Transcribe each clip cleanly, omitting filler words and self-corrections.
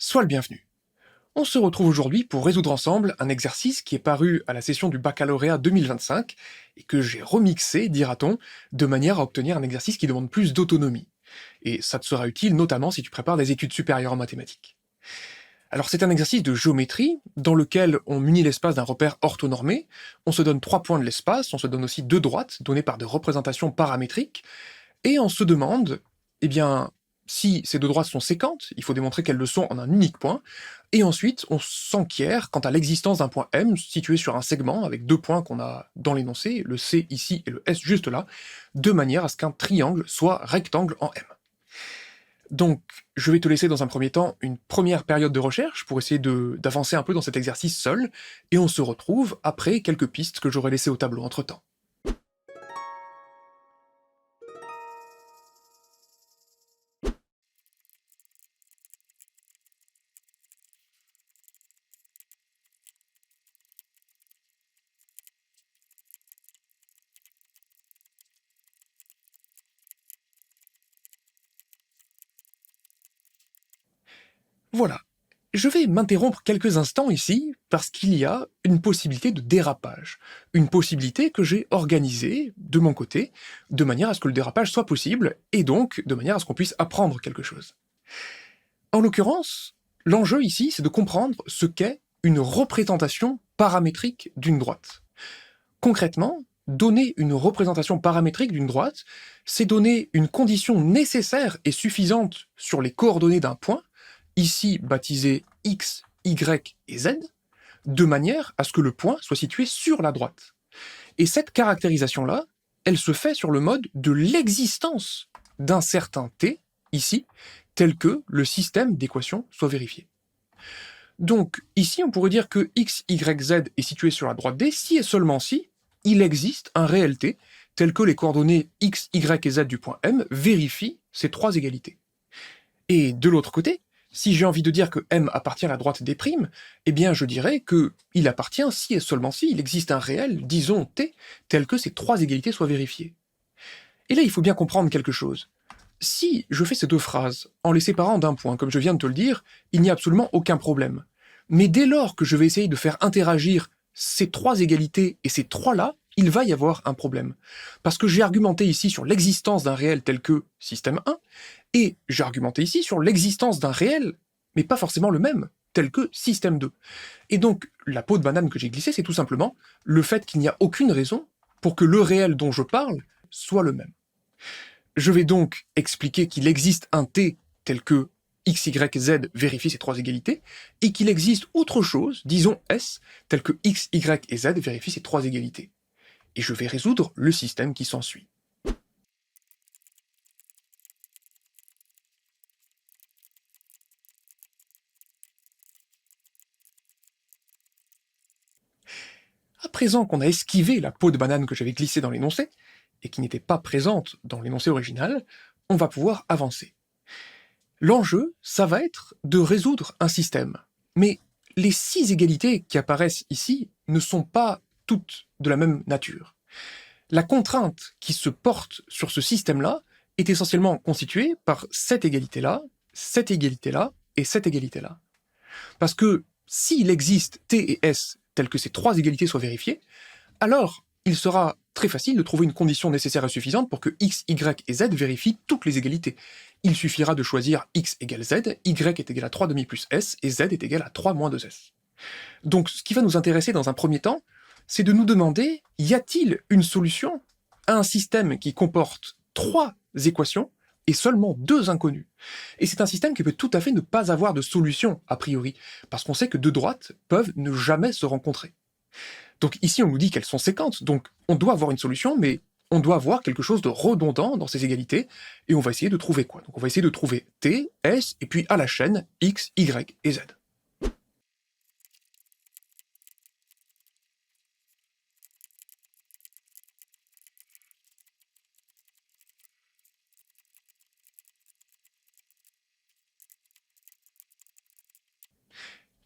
Sois le bienvenu. On se retrouve aujourd'hui pour résoudre ensemble un exercice qui est paru à la session du baccalauréat 2025 et que j'ai remixé, dira-t-on, de manière à obtenir un exercice qui demande plus d'autonomie. Et ça te sera utile notamment si tu prépares des études supérieures en mathématiques. Alors c'est un exercice de géométrie dans lequel on munit l'espace d'un repère orthonormé, on se donne 3 points de l'espace, on se donne aussi 2 droites données par des représentations paramétriques, et on se demande, eh bien, si ces 2 droites sont séquentes, il faut démontrer qu'elles le sont en un unique point, et ensuite on s'enquiert quant à l'existence d'un point M situé sur un segment avec 2 points qu'on a dans l'énoncé, le C ici et le S juste là, de manière à ce qu'un triangle soit rectangle en M. Donc, je vais te laisser dans un premier temps une première période de recherche pour essayer d'avancer un peu dans cet exercice seul, et on se retrouve après quelques pistes que j'aurai laissées au tableau entre-temps. Voilà. Je vais m'interrompre quelques instants ici parce qu'il y a une possibilité de dérapage. Une possibilité que j'ai organisée de mon côté, de manière à ce que le dérapage soit possible, et donc de manière à ce qu'on puisse apprendre quelque chose. En l'occurrence, l'enjeu ici, c'est de comprendre ce qu'est une représentation paramétrique d'une droite. Concrètement, donner une représentation paramétrique d'une droite, c'est donner une condition nécessaire et suffisante sur les coordonnées d'un point, ici baptisé x, y et z, de manière à ce que le point soit situé sur la droite. Et cette caractérisation-là, elle se fait sur le mode de l'existence d'un certain t, ici, tel que le système d'équations soit vérifié. Donc, ici, on pourrait dire que x, y, z est situé sur la droite d si et seulement si il existe un réel t, tel que les coordonnées x, y et z du point M vérifient ces 3 égalités. Et de l'autre côté, si j'ai envie de dire que M appartient à la droite des primes, eh bien je dirais que il appartient si et seulement si il existe un réel, disons t, tel que ces 3 égalités soient vérifiées. Et là, il faut bien comprendre quelque chose. Si je fais ces 2 phrases en les séparant d'un point, comme je viens de te le dire, il n'y a absolument aucun problème. Mais dès lors que je vais essayer de faire interagir ces 3 égalités et ces 3-là, il va y avoir un problème. Parce que j'ai argumenté ici sur l'existence d'un réel tel que système 1, et j'ai argumenté ici sur l'existence d'un réel, mais pas forcément le même, tel que système 2. Et donc, la peau de banane que j'ai glissée, c'est tout simplement le fait qu'il n'y a aucune raison pour que le réel dont je parle soit le même. Je vais donc expliquer qu'il existe un t tel que x, y, z vérifie ces 3 égalités, et qu'il existe autre chose, disons s, tel que x, y et z vérifient ces 3 égalités. Et je vais résoudre le système qui s'ensuit. À présent qu'on a esquivé la peau de banane que j'avais glissée dans l'énoncé, et qui n'était pas présente dans l'énoncé original, on va pouvoir avancer. L'enjeu, ça va être de résoudre un système. Mais les 6 égalités qui apparaissent ici ne sont pas toutes de la même nature. La contrainte qui se porte sur ce système-là est essentiellement constituée par cette égalité-là, cette égalité-là et cette égalité-là. Parce que s'il existe T et S telles que ces 3 égalités soient vérifiées, alors il sera très facile de trouver une condition nécessaire et suffisante pour que x, y et z vérifient toutes les égalités. Il suffira de choisir x égale z, y est égal à 3 demi plus s, et z est égal à 3 moins 2s. Donc ce qui va nous intéresser dans un premier temps, c'est de nous demander, y a-t-il une solution à un système qui comporte 3 équations et seulement 2 inconnus? Et c'est un système qui peut tout à fait ne pas avoir de solution, a priori, parce qu'on sait que 2 droites peuvent ne jamais se rencontrer. Donc ici, on nous dit qu'elles sont séquentes, donc on doit avoir une solution, mais on doit avoir quelque chose de redondant dans ces égalités, et on va essayer de trouver quoi? Donc on va essayer de trouver t, s, et puis à la chaîne, x, y et z.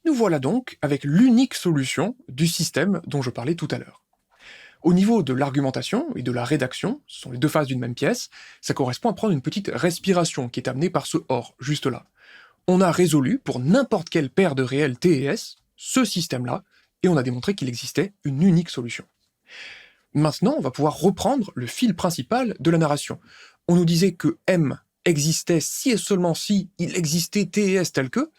Nous voilà donc avec l'unique solution du système dont je parlais tout à l'heure. Au niveau de l'argumentation et de la rédaction, ce sont les 2 faces d'une même pièce, ça correspond à prendre une petite respiration qui est amenée par ce OR, juste là. On a résolu pour n'importe quelle paire de réels T et S ce système-là, et on a démontré qu'il existait une unique solution. Maintenant, on va pouvoir reprendre le fil principal de la narration. On nous disait que M existait si et seulement si il existait T et S tel que,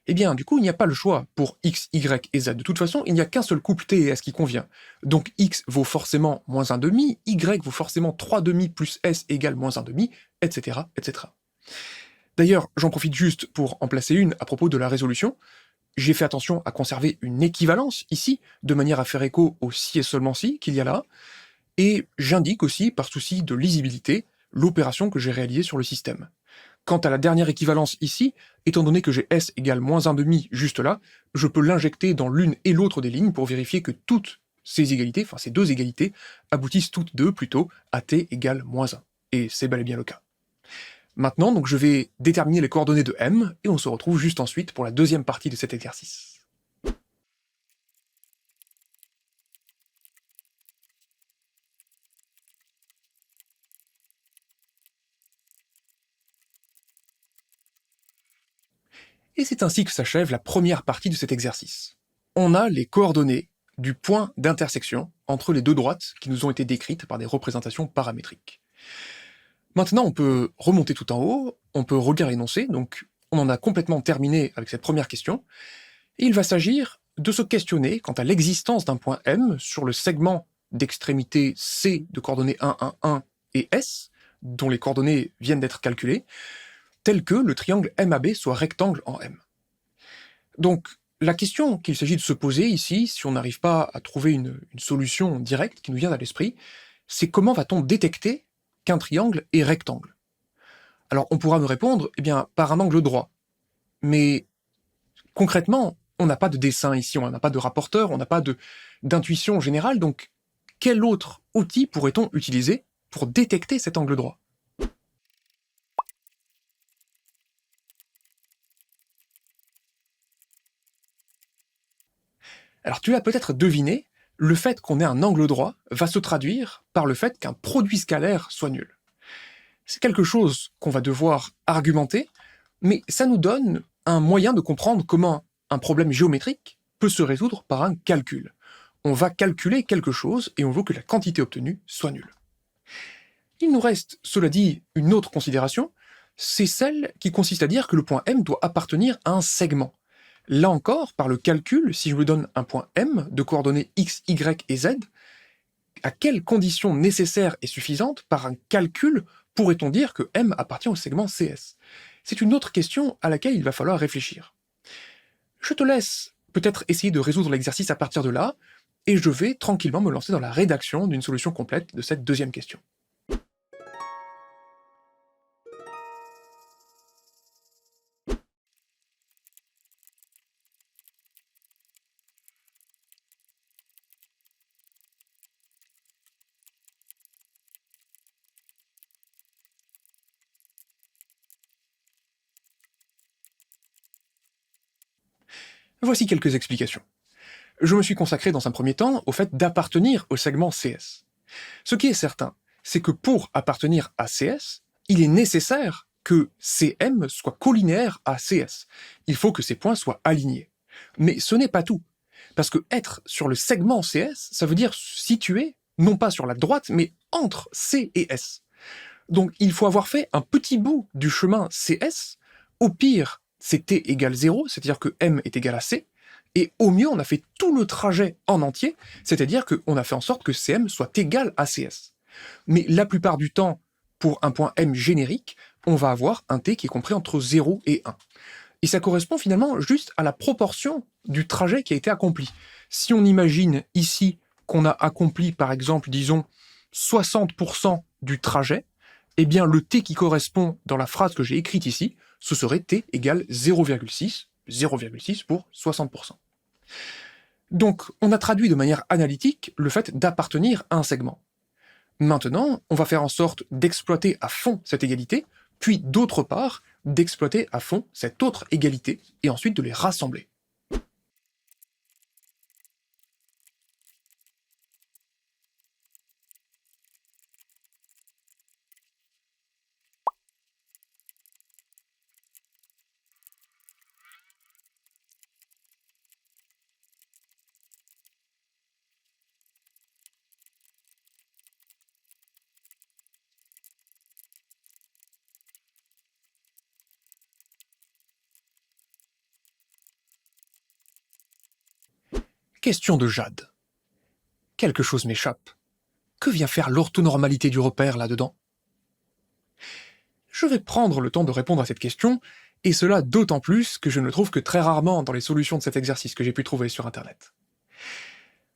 eh bien, du coup, il n'y a pas le choix pour X, Y et Z. De toute façon, il n'y a qu'un seul couple T et S qui convient. Donc X vaut forcément moins 1,5, Y vaut forcément 3,5 plus S égale moins 1,5, etc., etc. D'ailleurs, j'en profite juste pour en placer une à propos de la résolution. J'ai fait attention à conserver une équivalence ici, de manière à faire écho au si et seulement si qu'il y a là, et j'indique aussi, par souci de lisibilité, l'opération que j'ai réalisée sur le système. Quant à la dernière équivalence ici, étant donné que j'ai S égale moins 1,5 juste là, je peux l'injecter dans l'une et l'autre des lignes pour vérifier que toutes ces égalités, enfin ces deux égalités, aboutissent toutes deux plutôt à T égale moins 1. Et c'est bel et bien le cas. Maintenant, donc, je vais déterminer les coordonnées de M, et on se retrouve juste ensuite pour la deuxième partie de cet exercice. Et c'est ainsi que s'achève la première partie de cet exercice. On a les coordonnées du point d'intersection entre les deux droites qui nous ont été décrites par des représentations paramétriques. Maintenant, on peut remonter tout en haut, on peut relire l'énoncé, donc on en a complètement terminé avec cette première question, et il va s'agir de se questionner quant à l'existence d'un point M sur le segment d'extrémité C de coordonnées 1, 1, 1 et S, dont les coordonnées viennent d'être calculées, tel que le triangle MAB soit rectangle en M. Donc, la question qu'il s'agit de se poser ici, si on n'arrive pas à trouver une solution directe qui nous vient à l'esprit, c'est comment va-t-on détecter qu'un triangle est rectangle? Alors, on pourra me répondre, eh bien, par un angle droit. Mais concrètement, on n'a pas de dessin ici, on n'a pas de rapporteur, on n'a pas d'intuition générale, donc quel autre outil pourrait-on utiliser pour détecter cet angle droit? Alors tu l'as peut-être deviné, le fait qu'on ait un angle droit va se traduire par le fait qu'un produit scalaire soit nul. C'est quelque chose qu'on va devoir argumenter, mais ça nous donne un moyen de comprendre comment un problème géométrique peut se résoudre par un calcul. On va calculer quelque chose et on veut que la quantité obtenue soit nulle. Il nous reste, cela dit, une autre considération, c'est celle qui consiste à dire que le point M doit appartenir à un segment. Là encore, par le calcul, si je me donne un point M de coordonnées x, y et z, à quelles conditions nécessaires et suffisantes, par un calcul, pourrait-on dire que M appartient au segment CS? C'est une autre question à laquelle il va falloir réfléchir. Je te laisse peut-être essayer de résoudre l'exercice à partir de là, et je vais tranquillement me lancer dans la rédaction d'une solution complète de cette deuxième question. Voici quelques explications. Je me suis consacré dans un premier temps au fait d'appartenir au segment CS. Ce qui est certain, c'est que pour appartenir à CS, il est nécessaire que CM soit collinéaire à CS. Il faut que ces points soient alignés. Mais ce n'est pas tout. Parce que être sur le segment CS, ça veut dire se situer, non pas sur la droite, mais entre C et S. Donc il faut avoir fait un petit bout du chemin CS, au pire, c'est T égale 0, c'est-à-dire que M est égal à C, et au mieux, on a fait tout le trajet en entier, c'est-à-dire qu'on a fait en sorte que CM soit égal à CS. Mais la plupart du temps, pour un point M générique, on va avoir un T qui est compris entre 0 et 1. Et ça correspond finalement juste à la proportion du trajet qui a été accompli. Si on imagine ici qu'on a accompli, par exemple, disons, 60% du trajet, eh bien le T qui correspond dans la phrase que j'ai écrite ici, ce serait T égale 0,6 pour 60%. Donc, on a traduit de manière analytique le fait d'appartenir à un segment. Maintenant, on va faire en sorte d'exploiter à fond cette égalité, puis d'autre part, d'exploiter à fond cette autre égalité, et ensuite de les rassembler. Question de Jade. Quelque chose m'échappe. Que vient faire l'orthonormalité du repère là-dedans? Je vais prendre le temps de répondre à cette question, et cela d'autant plus que je ne le trouve que très rarement dans les solutions de cet exercice que j'ai pu trouver sur Internet.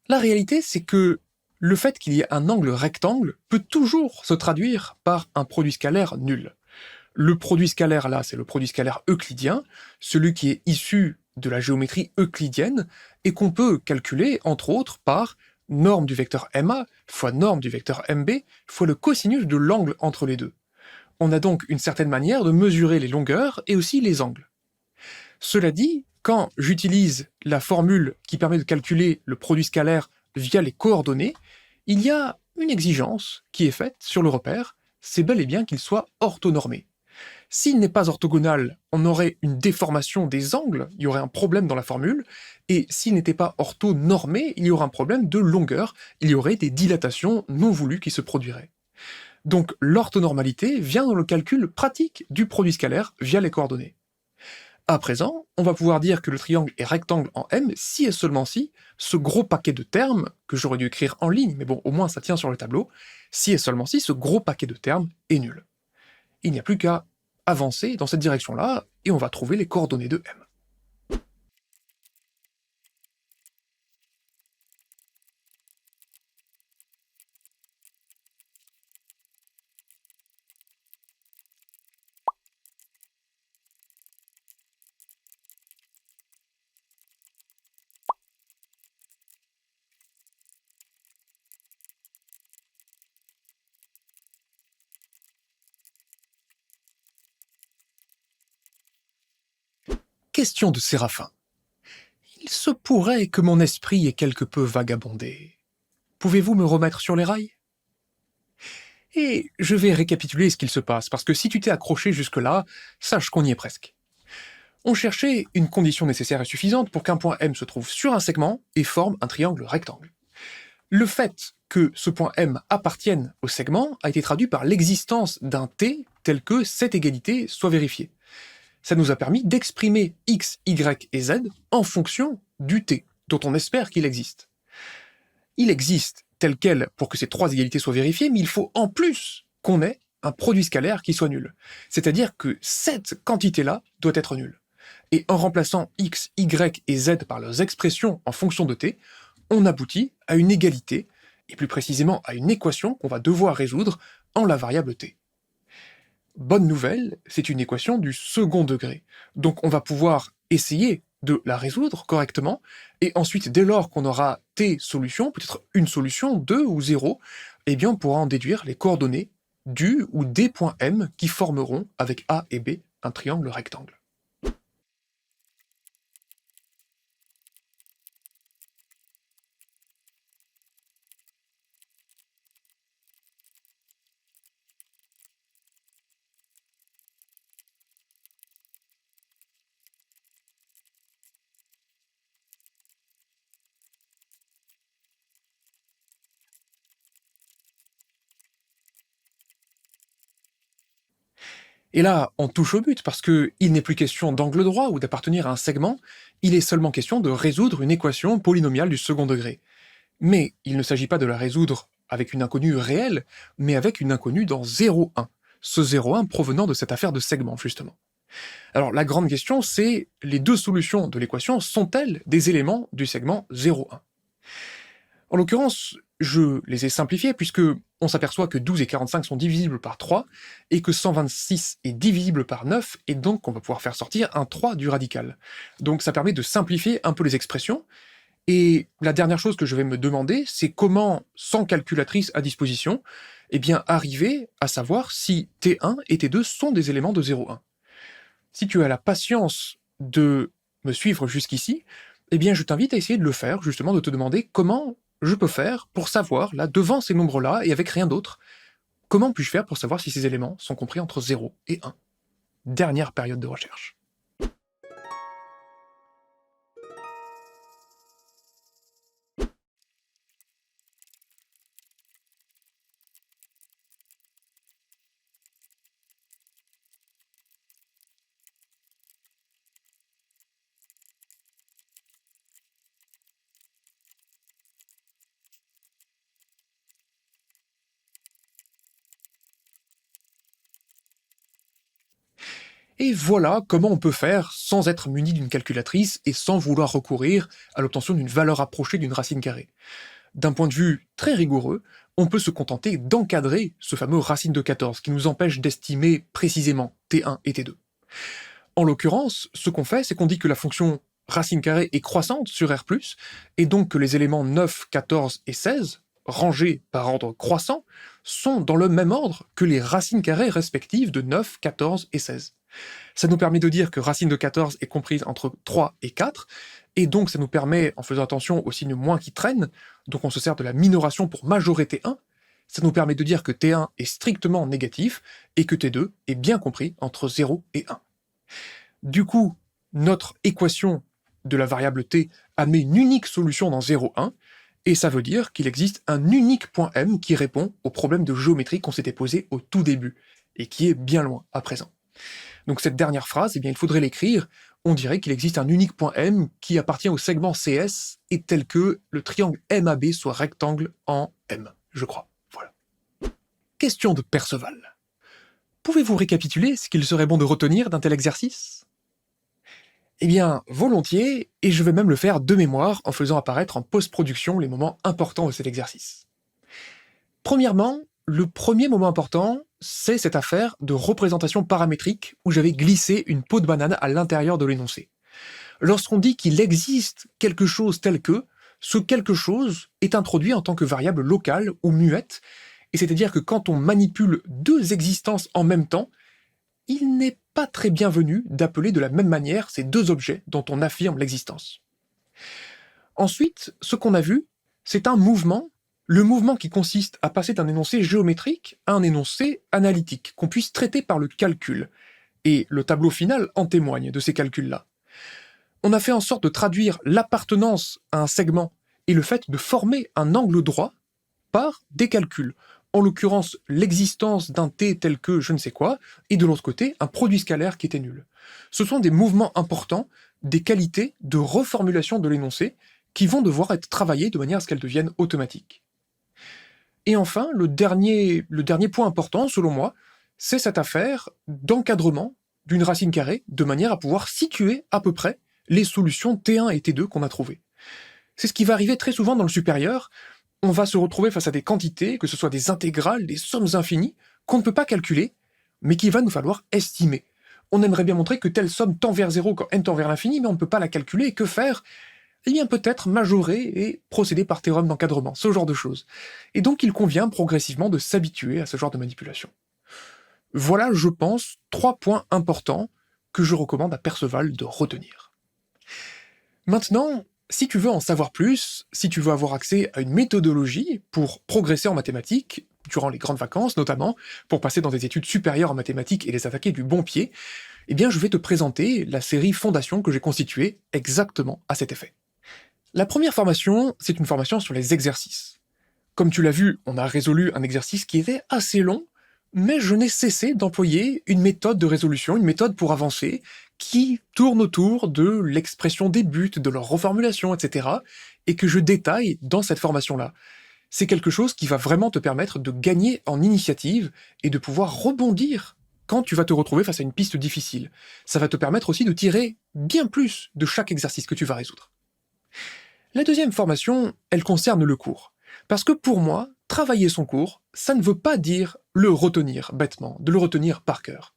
La réalité, c'est que le fait qu'il y ait un angle rectangle peut toujours se traduire par un produit scalaire nul. Le produit scalaire là, c'est le produit scalaire euclidien, celui qui est issu de la géométrie euclidienne, et qu'on peut calculer, entre autres, par norme du vecteur MA fois norme du vecteur MB fois le cosinus de l'angle entre les deux. On a donc une certaine manière de mesurer les longueurs et aussi les angles. Cela dit, quand j'utilise la formule qui permet de calculer le produit scalaire via les coordonnées, il y a une exigence qui est faite sur le repère, c'est bel et bien qu'il soit orthonormé. S'il n'est pas orthogonal, on aurait une déformation des angles, il y aurait un problème dans la formule, et s'il n'était pas orthonormé, il y aurait un problème de longueur, il y aurait des dilatations non voulues qui se produiraient. Donc l'orthonormalité vient dans le calcul pratique du produit scalaire via les coordonnées. À présent, on va pouvoir dire que le triangle est rectangle en M si et seulement si ce gros paquet de termes, que j'aurais dû écrire en ligne, mais bon, au moins ça tient sur le tableau, si et seulement si ce gros paquet de termes est nul. Il n'y a plus qu'à avancer dans cette direction-là, et on va trouver les coordonnées de M. Question de Séraphin. Il se pourrait que mon esprit ait quelque peu vagabondé. Pouvez-vous me remettre sur les rails? Et je vais récapituler ce qu'il se passe, parce que si tu t'es accroché jusque-là, sache qu'on y est presque. On cherchait une condition nécessaire et suffisante pour qu'un point M se trouve sur un segment et forme un triangle rectangle. Le fait que ce point M appartienne au segment a été traduit par l'existence d'un T tel que cette égalité soit vérifiée. Ça nous a permis d'exprimer X, Y et Z en fonction du T, dont on espère qu'il existe. Il existe tel quel pour que ces trois égalités soient vérifiées, mais il faut en plus qu'on ait un produit scalaire qui soit nul. C'est-à-dire que cette quantité-là doit être nulle. Et en remplaçant X, Y et Z par leurs expressions en fonction de T, on aboutit à une égalité, et plus précisément à une équation qu'on va devoir résoudre en la variable T. Bonne nouvelle, c'est une équation du second degré. Donc on va pouvoir essayer de la résoudre correctement, et ensuite, dès lors qu'on aura T solutions, peut-être une solution, 2 ou 0, eh bien on pourra en déduire les coordonnées du ou des points M qui formeront, avec A et B, un triangle rectangle. Et là, on touche au but, parce que il n'est plus question d'angle droit ou d'appartenir à un segment, il est seulement question de résoudre une équation polynomiale du second degré. Mais il ne s'agit pas de la résoudre avec une inconnue réelle, mais avec une inconnue dans 0,1, ce 0,1 provenant de cette affaire de segment, justement. Alors la grande question, c'est les deux solutions de l'équation sont-elles des éléments du segment 0,1? En l'occurrence, je les ai simplifiées puisque on s'aperçoit que 12 et 45 sont divisibles par 3 et que 126 est divisible par 9 et donc on va pouvoir faire sortir un 3 du radical. Donc ça permet de simplifier un peu les expressions. Et la dernière chose que je vais me demander, c'est comment, sans calculatrice à disposition, eh bien arriver à savoir si T1 et T2 sont des éléments de 0,1. Si tu as la patience de me suivre jusqu'ici, eh bien je t'invite à essayer de le faire, justement de te demander comment je peux faire pour savoir, là, devant ces nombres-là, et avec rien d'autre, comment puis-je faire pour savoir si ces éléments sont compris entre 0 et 1? Dernière période de recherche. Et voilà comment on peut faire sans être muni d'une calculatrice et sans vouloir recourir à l'obtention d'une valeur approchée d'une racine carrée. D'un point de vue très rigoureux, on peut se contenter d'encadrer ce fameux racine de 14 qui nous empêche d'estimer précisément T1 et T2. En l'occurrence, ce qu'on fait, c'est qu'on dit que la fonction racine carrée est croissante sur R+, et donc que les éléments 9, 14 et 16, rangés par ordre croissant, sont dans le même ordre que les racines carrées respectives de 9, 14 et 16. Ça nous permet de dire que racine de 14 est comprise entre 3 et 4, et donc ça nous permet, en faisant attention au signe moins qui traîne, donc on se sert de la minoration pour majorer T1, ça nous permet de dire que T1 est strictement négatif, et que T2 est bien compris entre 0 et 1. Du coup, notre équation de la variable t admet une unique solution dans 0, 1, et ça veut dire qu'il existe un unique point M qui répond au problème de géométrie qu'on s'était posé au tout début, et qui est bien loin à présent. Donc cette dernière phrase, eh bien, il faudrait l'écrire, on dirait qu'il existe un unique point M qui appartient au segment CS, et tel que le triangle MAB soit rectangle en M, je crois. Voilà. Question de Perceval. Pouvez-vous récapituler ce qu'il serait bon de retenir d'un tel exercice ? Eh bien, volontiers, et je vais même le faire de mémoire en faisant apparaître en post-production les moments importants de cet exercice. Premièrement, le premier moment important, c'est cette affaire de représentation paramétrique où j'avais glissé une peau de banane à l'intérieur de l'énoncé. Lorsqu'on dit qu'il existe quelque chose tel que, ce quelque chose est introduit en tant que variable locale ou muette, et c'est-à-dire que quand on manipule deux existences en même temps, il n'est pas très bienvenu d'appeler de la même manière ces deux objets dont on affirme l'existence. Ensuite, ce qu'on a vu, c'est un mouvement, le mouvement qui consiste à passer d'un énoncé géométrique à un énoncé analytique, qu'on puisse traiter par le calcul, et le tableau final en témoigne de ces calculs-là. On a fait en sorte de traduire l'appartenance à un segment et le fait de former un angle droit par des calculs. En l'occurrence, l'existence d'un t tel que je ne sais quoi, et de l'autre côté, un produit scalaire qui était nul. Ce sont des mouvements importants, des qualités de reformulation de l'énoncé, qui vont devoir être travaillées de manière à ce qu'elles deviennent automatiques. Et enfin, le dernier point important, selon moi, c'est cette affaire d'encadrement d'une racine carrée, de manière à pouvoir situer à peu près les solutions T1 et T2 qu'on a trouvées. C'est ce qui va arriver très souvent dans le supérieur. On va se retrouver face à des quantités, que ce soit des intégrales, des sommes infinies, qu'on ne peut pas calculer, mais qu'il va nous falloir estimer. On aimerait bien montrer que telle somme tend vers 0 quand n tend vers l'infini, mais on ne peut pas la calculer, et que faire ? Eh bien peut-être majorer et procéder par théorème d'encadrement, ce genre de choses. Et donc il convient progressivement de s'habituer à ce genre de manipulation. Voilà, je pense, 3 points importants que je recommande à Perceval de retenir. Maintenant, si tu veux en savoir plus, si tu veux avoir accès à une méthodologie pour progresser en mathématiques, durant les grandes vacances notamment, pour passer dans des études supérieures en mathématiques et les attaquer du bon pied, eh bien je vais te présenter la série Fondation que j'ai constituée exactement à cet effet. La première formation, c'est une formation sur les exercices. Comme tu l'as vu, on a résolu un exercice qui était assez long, mais je n'ai cessé d'employer une méthode de résolution, une méthode pour avancer, qui tourne autour de l'expression des buts, de leur reformulation, etc., et que je détaille dans cette formation-là. C'est quelque chose qui va vraiment te permettre de gagner en initiative et de pouvoir rebondir quand tu vas te retrouver face à une piste difficile. Ça va te permettre aussi de tirer bien plus de chaque exercice que tu vas résoudre. La deuxième formation, elle concerne le cours. Parce que pour moi, travailler son cours, ça ne veut pas dire le retenir bêtement, de le retenir par cœur.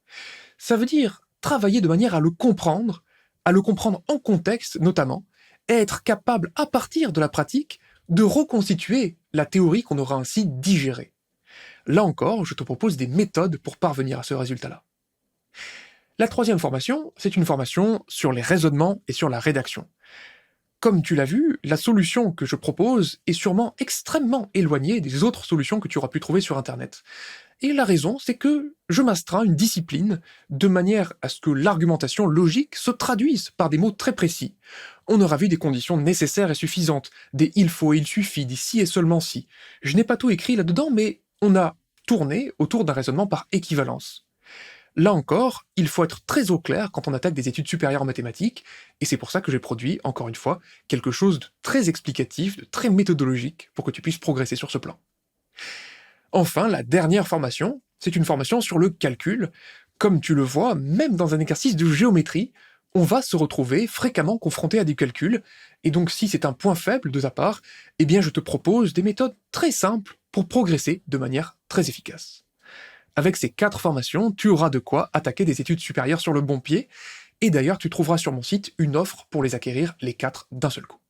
Ça veut dire travailler de manière à le comprendre en contexte notamment, et être capable, à partir de la pratique, de reconstituer la théorie qu'on aura ainsi digérée. Là encore, je te propose des méthodes pour parvenir à ce résultat-là. La troisième formation, c'est une formation sur les raisonnements et sur la rédaction. Comme tu l'as vu, la solution que je propose est sûrement extrêmement éloignée des autres solutions que tu auras pu trouver sur Internet. Et la raison, c'est que je m'astreins une discipline de manière à ce que l'argumentation logique se traduise par des mots très précis. On aura vu des conditions nécessaires et suffisantes, des il faut et il suffit, des si et seulement si. Je n'ai pas tout écrit là-dedans, mais on a tourné autour d'un raisonnement par équivalence. Là encore, il faut être très au clair quand on attaque des études supérieures en mathématiques, et c'est pour ça que j'ai produit, encore une fois, quelque chose de très explicatif, de très méthodologique, pour que tu puisses progresser sur ce plan. Enfin, la dernière formation, c'est une formation sur le calcul. Comme tu le vois, même dans un exercice de géométrie, on va se retrouver fréquemment confronté à des calculs, et donc si c'est un point faible de ta part, eh bien je te propose des méthodes très simples pour progresser de manière très efficace. Avec ces 4 formations, tu auras de quoi attaquer des études supérieures sur le bon pied, et d'ailleurs tu trouveras sur mon site une offre pour les acquérir les 4 d'un seul coup.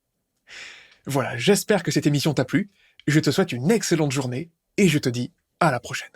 Voilà, j'espère que cette émission t'a plu, je te souhaite une excellente journée, et je te dis à la prochaine.